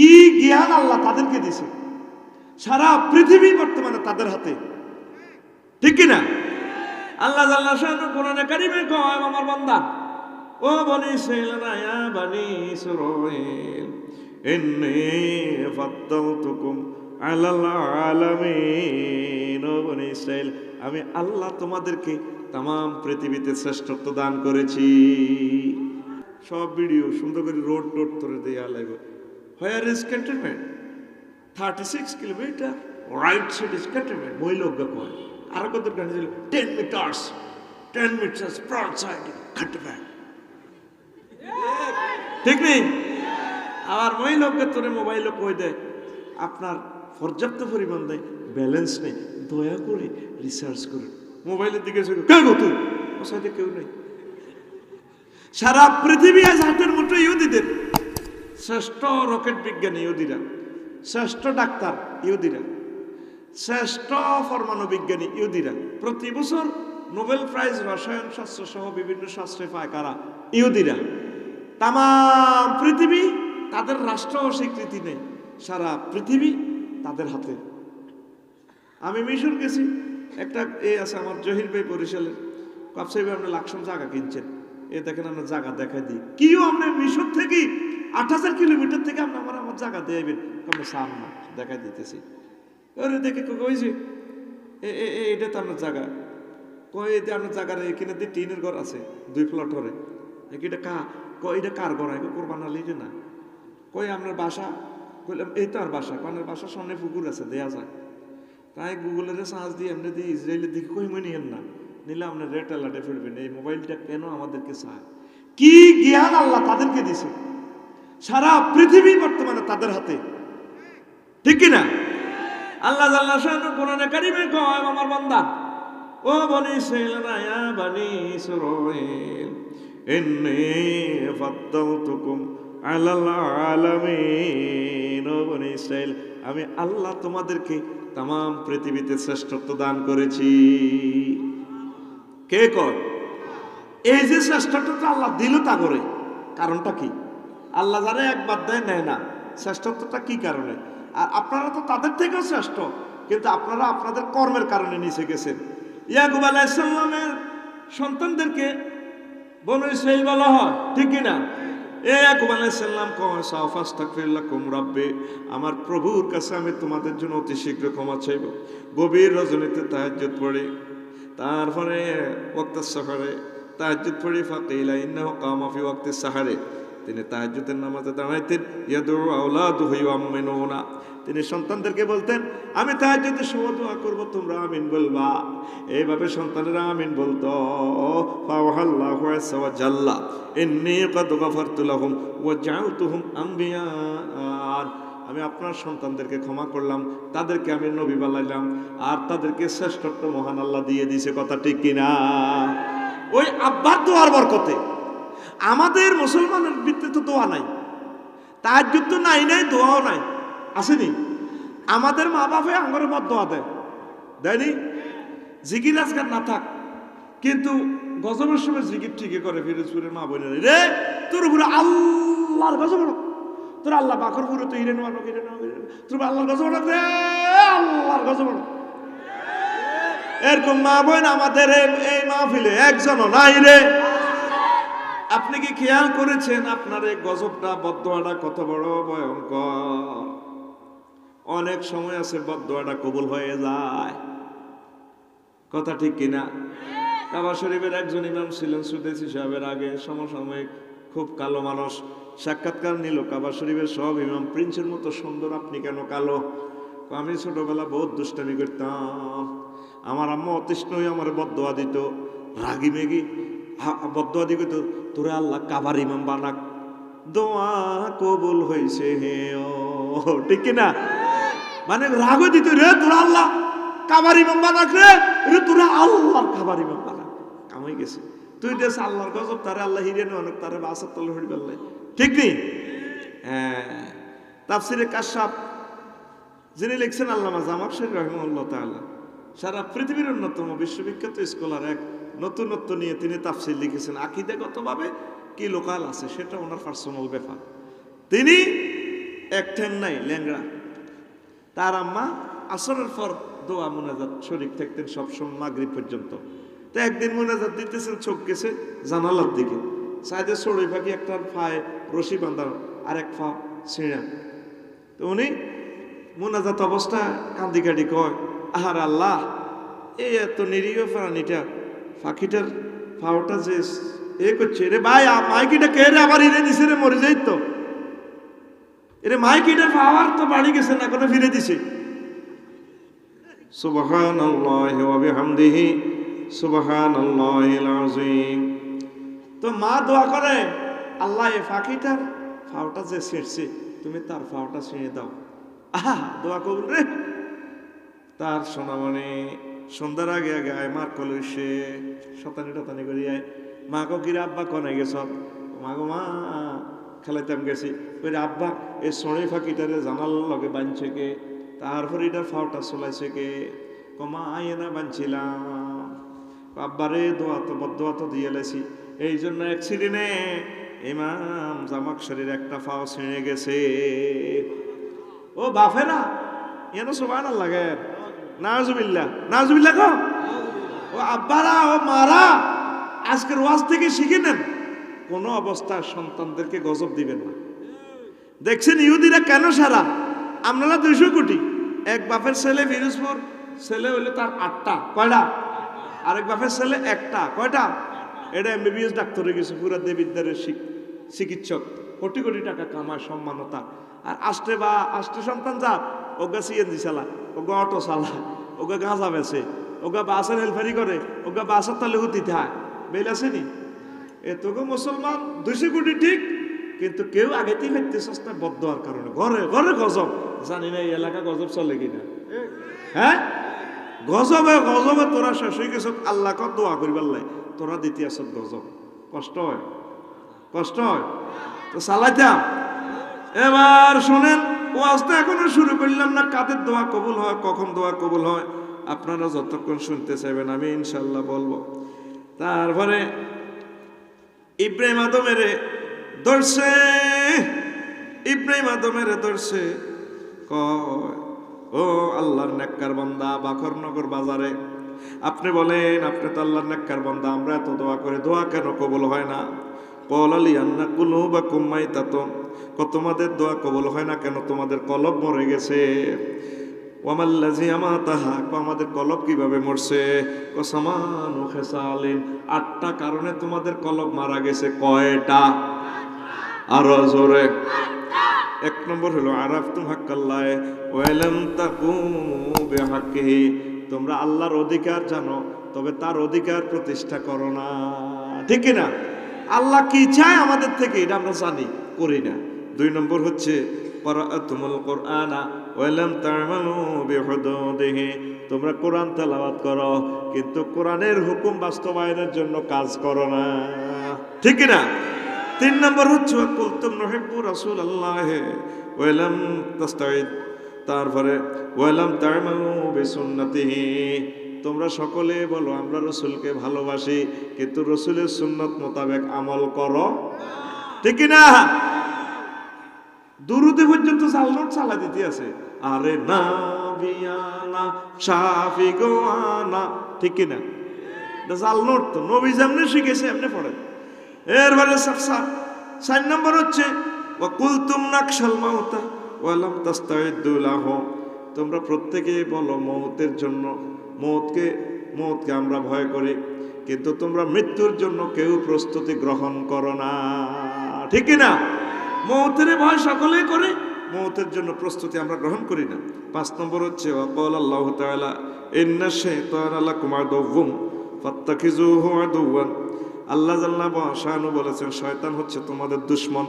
কি জ্ঞান আল্লাহ তাদেরকে দিয়েছে, সারা পৃথিবী বর্তমানে তাদের হাতে, ঠিক কিনা? আল্লাহ জাল্লা শানু কোরআনে কারিমে কয়, আমার বান্দা ও বনি ইসরাঈলরা, ইয়া বনি ইসরাঈল ইন্নী ফাদ্দালতুকুম আলাল আলামিন। ও বনি ইসরাঈল, আমি আল্লাহ তোমাদেরকে তাম পৃথিবীতে শ্রেষ্ঠত্ব দান করেছি। সব ভিডিও সুন্দর করে রোড টোড ধরে দেয়া লাগবে। Where is cantonment? 36 kilometre right side is cantonment. ওই লোক কয় আর কত গাড়ি ছিল 10 মিটার্স ফ্রন্ট সাইড ক্যান্টনমেন্ট, ঠিক নেই? আবার ওই লোককে তোরে মোবাইল কই দেয় আপনার পর্যাপ্ত পরিমাণ দেয়, ব্যালেন্স নেই, দয়া করে রিসার্চ করুন। মোবাইলের দিকে কেন তুই ওর সাথে কেউ নেই। সারা পৃথিবী আজ হাতের মুঠো ইহুদিদের। শ্রেষ্ঠ রকেট বিজ্ঞানী ইহুদিরা, শ্রেষ্ঠ ডাক্তার ইহুদিরা, শ্রেষ্ঠ পরমাণু বিজ্ঞানী ইহুদিরা। প্রতি বছর নোবেল প্রাইজ রসায়ন শাস্ত্র সহ বিভিন্ন শাস্ত্রে পায় কারা? ইহুদিরা। তাম পৃথিবী তাদের রাষ্ট্র স্বীকৃতি নেই, সারা পৃথিবী তাদের হাতে। আমি মিশর গেছি, একটা আছে আমার জহির ভাই বরিশালের, কাপসাই ভাই আপনি লাকসাম জায়গা কিনছেন, দেখেন আমরা জায়গা দেখাই দিই। কিও আপনি মিশর থেকে 8000 কিলোমিটার থেকে আপনি আমার জায়গা দেবেন, আমরা সামনে দেখাই দিতেছি। ওরে দেখে কইছি এটা তো আপনার জায়গা, কই এটা আপনার জায়গার এখানে দিয়ে টিনের ঘর আছে 2 ফ্ল্যাটরে, এটা এটা কার ঘর? কোরবান আলী না। কই আপনার বাসা? কইলাম এই তো আর বাসা, আপনার বাসার সামনে পুকুর আছে, দেয়া যায়। তাই গুগলের সার্চ দিয়ে এমনি দিয়ে ইসরায়েলের দিকে কই মনে হেন না নিলে আপনার রেট অ্যালার্টে ফেলবেন। এই মোবাইলটা কেন আমাদেরকে চায়? কি জ্ঞান আল্লাহ তাদেরকে দিয়েছে, সারা পৃথিবী বর্তমানে তাদের হাতে, ঠিক কিনা? আল্লাহ জাল্লা শানু কোরআনে কারিমে কয়, আমার বান্দা ও বনি ইসরাঈলরা, ইয়া বনি ইসরাঈল ইন্নী ফাদ্দালতুকুম আলাল আলামিন। ও বনি ইসরাঈল, আমি আল্লাহ তোমাদেরকে তাম পৃথিবীতে শ্রেষ্ঠত্ব দান করেছি। কে কয়? এই যে শ্রেষ্ঠত্বটা আল্লাহ দিল তা করে, কারণটা কি? আল্লাহ যারা একবার দেয় নেয় না, শ্রেষ্ঠত্বটা কি কারণে? আর আপনারা তো তাদের থেকেও শ্রেষ্ঠ, কিন্তু আপনারা আপনাদের কর্মের কারণে নিচে গেছেন। ইয়াকুব আলাইহিস সালামের সন্তানদেরকে বনু ইসরাঈল বলা হয়, ঠিক কিনা? ইয়াকুব আলাইহিস সালাম কয়, সাউফাস্তাগফির লাকুম রাব্বি, আমার প্রভুর কাছে আমি তোমাদের জন্য অতি শীঘ্র ক্ষমা চাইব। গভীর রজনীতে তাহাজ্জুদ পড়ে, তারপরে ওয়াক্তাস সাহরে তাহাজ্জুদ পড়ে, ফাকিলা ইন্নাহু কামা ফি ওয়াক্তিস সাহরে, তিনি তাহাজ্জুদের নামাজে দাঁড়াইতেন। ইয়াদু আওলাদুহু ইয়ামিনুনা, তিনি সন্তানদেরকে বলতেন আমি তাহাজ্জুদের সময় দোয়া করব, তোমরা আমিন বলবা। এইভাবে সন্তানেরা আমিন বলতো। ফাওয়াল্লাহু আযজা ওয়া জাল্লা ইন্নী ক্বাদ গাফারতু লাহুম ওয়া জাআলতুহুম আম্বিয়া, আমি আপনার সন্তানদেরকে ক্ষমা করলাম, তাদেরকে আমি নবী বানাইলাম, আর তাদেরকে শ্রেষ্ঠত্ব মহান আল্লাহ দিয়ে দিয়েছে। কথা ঠিক কিনা? ওই আব্বার দোয়ার বরকতে। আমাদের মুসলমানের ভিতরে তো দোয়া নাই, তাহাজ্জুদ তো নাই, দোয়াও নাই, আসেনি? আমাদের মা বাপে আঙ্গরে পর দোয়া দেয়নি? জিকির আজকাল না থাক, কিন্তু গজবের সময় জিকির ঠিকই করে। ফিরোজপুরের মা বোনেরা, রে তোর উপরে আল্লাহর গজব, তোর আল্লাহ বাকর পুরো তো হিরে নেওয়া, তোর আল্লাহর গজব রে, আল্লাহর গজব। এরকম মা বোন আমাদের এই মাহফিলে একজনও নাই রে। আপনি কি খেয়াল করেছেন আপনার এই গজবটা, বদদোয়াটা কত বড় ভয়ঙ্কর? অনেক সময় আছে বদদোয়াটা কবুল হয়ে যায়। কথা ঠিক কিনা? কাবা শরীফের একজন ইমাম ছিলেন সুদেশী সাহেবের আগে, সমসাময়িক খুব কালো মানুষ, সাক্ষাৎকার নিল। কাবা শরীফের সব ইমাম প্রিন্সের মতো সুন্দর, আপনি কেন কালো? আমি ছোটবেলা বহুত দুষ্টামি করতাম, আমার আম্মা অতিষ্ঠ হয়ে আমার বদদোয়া দিত, রাগি মেগি বদদোয়া দিত, তোরে আল্লাহ কাবার ইমাম বানাক, দোয়া কবুল হয়েছে হে ও, ঠিক কিনা? মানে রাগও দিত, রে তোরা আল্লাহ কাবার ইমাম বানাক, রে তোরা আল্লাহর কাবার ইমাম বানাক। কামাই গেছে, তুই দেশ আল্লাহর গজব, তারে আল্লাহ হিরে অনেক, তারে বাসার তলে হরি পারলে, ঠিক নেই? হ্যাঁ, তাফসিরে কাশফ যিনি লিখছেন আল্লামা জামাক শরীফ রাহিমাহুল্লাহ তাআলা, সারা পৃথিবীর অন্যতম বিশ্ববিখ্যাত স্কলার, এক নতুনত্ব নিয়ে তিনি তাফসির লিখেছেন। আকীদাগতভাবে কি লোকাল আছে সেটা ওনার পার্সোনাল ব্যাপার। তিনি এক ঠ্যাং নাই, ল্যাংড়া। তার আম্মা আসরের পর দোয়া মুনাজাত শরীক থাকতেন সবসময় মাগরিব পর্যন্ত। তো একদিন মুনাজাত দিতেছেন, চোখ গেছে জানালার দিকে, সাইডে চড়ুই পাখি একটার পায়ে রশি বাঁধানো আর এক পা ছিঁড়া। তো উনি মুনাজাত অবস্থা কান্দি কাটি কয়, আহার আল্লাহ, এই এত নিরীহ প্রাণীটা পাখিটার পাওটা যে করছে, রে ভাই মাইকিটা কে রে আবার ইরে দিছে রে, মরে যাই তো, এরে মাইকিটা পাওয়ার তো বাড়ি গেছে না, কোনো ফিরে দিছে। সুবহানাল্লাহি ওয়া বিহামদিহি সুবহানাল্লাহিল আযীম। তো মা দোয়া করে, আল্লাহ এই পাখিটার পাওটা যে ছিঁড়ছে তুমি তার পাওটা ছিঁড়ে দাও। আহা, দোয়া কবুল রে। তার সোনামণি সন্ধ্যার আগে আগে আয় মার কলসে শতানি টতানি করি আয়, মা কো কিরে আব্বা কনে গেছ? মা গো মা খেলাইতাম গেছি। ওই আব্বা এই সড়ে ফাঁকিটারে জানাল লগে বাঁধছে কে, তারপরে এটার ফাওটা চলাইছে কে? কমা আয় না বাঁধছিলাম। আব্বারে দোয়া তো বদোয়া তো দিয়ে লেছি, এই জন্য অ্যাক্সিডেন্টে ইমাম জামাকশরীর একটা ফাও ছিঁড়ে গেছে। ও বাফেরা এন সুবহানাল্লাহ লাগে, নাউজুবিল্লাহ নাউজুবিল্লাহ গো। ও আব্বারা ও মারা আজকের ওয়াজ থেকে শিখে নেন, কোন অবস্থায় সন্তানদেরকে গজব দিবেন না। দেখছেন ইহুদিরা কেন সারা? আপনারা 200 কোটি, এক বাপের ছেলে ফিরোজপুর ছেলে হইলে তার 8টা, কয়টা? আরেক বাপের ছেলে একটা, কয়টা? এটা এমবিবিএস ডাক্তার হয়ে গেছে, পুরা দেবিদ্যারের চিকিৎসক, কোটি কোটি টাকা কামায়, সম্মানতা। আর আষ্টে সন্তান যা, ওগা সিএনজি চালা, ওগা অটো চালা, ওগা গাঁজা বেছে, ওগা বাসের হেলফারি করে, ওগা বাসের তালে হুতি থায়, বেল আসেনি? এতগো মুসলমান 200 কোটি ঠিক, কিন্তু কেউ আগেতেই ফেরতে সস্তা বদ্ধ হওয়ার কারণে ঘরে ঘরে গজব। জানি না এই এলাকা গজব চলে কিনা। হ্যাঁ, গজবে গজবে তোরা শেষ হয়ে গেছ, আল্লাহ কত দোয়া করিবার লাই, তোরা দ্বিতীয় আসত গজব। কষ্ট হয়, কষ্ট হয় তো চালাইতাম। এবার শোনেন, ওয়াজটা এখনো শুরু করলাম না, কাদের দোয়া কবুল হয়, কখন দোয়া কবুল হয় আপনারা যতক্ষণ শুনতে চাইবেন আমি ইনশাল্লাহ বলবো। তারপরে ইব্রাহিম আদমেরে ধরছে, ইব্রাহিম আদমেরে ধরছে, কয় ও আল্লাহর নেককার বান্দা বাখরনগর বাজারে, আপনি বলেন আপনি তো আল্লাহর নেককার বান্দা, আমরা এত দোয়া করে দোয়া কেন কবুল হয় না? কলালি আন্না কুলুবাকুম মাইতাতুন, তোমাদের দোয়া কবুল হয় না কেন? তোমাদের কলব মরে গেছে। ওয়ামাল্লাযী আমাতাহা, আমাদের কলব কিভাবে মরছে? কসামানু খেসালিন, 8টা কারণে তোমাদের কলব মারা গেছে। কয়টা? আরো জোরে। 1 নম্বর হলো আরাফতুম হাক্কাল্লাহ ওয়া লাম তাকুমু বিহাক্কিহি, তোমরা আল্লাহর অধিকার জানো তবে তার অধিকার প্রতিষ্ঠা করো না। ঠিক না? আল্লাহ কি চায় আমাদের থেকে এটা আমরা জানি, করি না। 2 নম্বর হচ্ছে ক্বরাআতুমুল কুরআনা ওয়া লাম তা'মালু বিহুদুদিহি, তোমরা কোরআন তেলাওয়াত করো কিন্তু কোরআনের হুকুম বাস্তবায়নের জন্য কাজ করো না। ঠিক না? 3 নম্বর হচ্ছে কুলতুম নুহিব্বু রাসূলুল্লাহ ওয়া লাম তাস্তাইদ, তারপরে ওয়া লাম তা'মালু বিসুন্নতিহি, তোমরা সকলে বলো আমরা রসুলকে ভালোবাসি কিন্তু রসুলের সুন্নত মোতাবেক আমল করো। ঠিক না? দুরুদে পর্যন্ত জালনোট চালা দিতে আছে, আরে নাবিয়ানা শাফিগোয়ানা। ঠিক না? জালনোট তো নবী যেমনি শিখেছে এমনি পড়ে। এরপরে 4 নম্বর হচ্ছে ওয়া কুলতুম নাকশাল মাউতা ওয়া লাম তাস্তাইদু লাহু, তোমরা প্রত্যেকে বলো মওতের জন্য, মওতকে আমরা ভয় করি কিন্তু তোমরা মৃত্যুর জন্য কেউ প্রস্তুতি গ্রহণ করো না। ঠিক না? মওতের ভয় সকলেই করে, মওতের জন্য প্রস্তুতি আমরা গ্রহণ করি না। 5 নম্বর হচ্ছে ওয়া ক্বালা আল্লাহু তাআলা ইন্নাশ শাইতানা লাকুম আদুউম ফাত্তাখিযুহু আদুওয়ান, আল্লাহ জাল্লা ওয়া শানু বলেছেন শয়তান হচ্ছে তোমাদের দুশমন।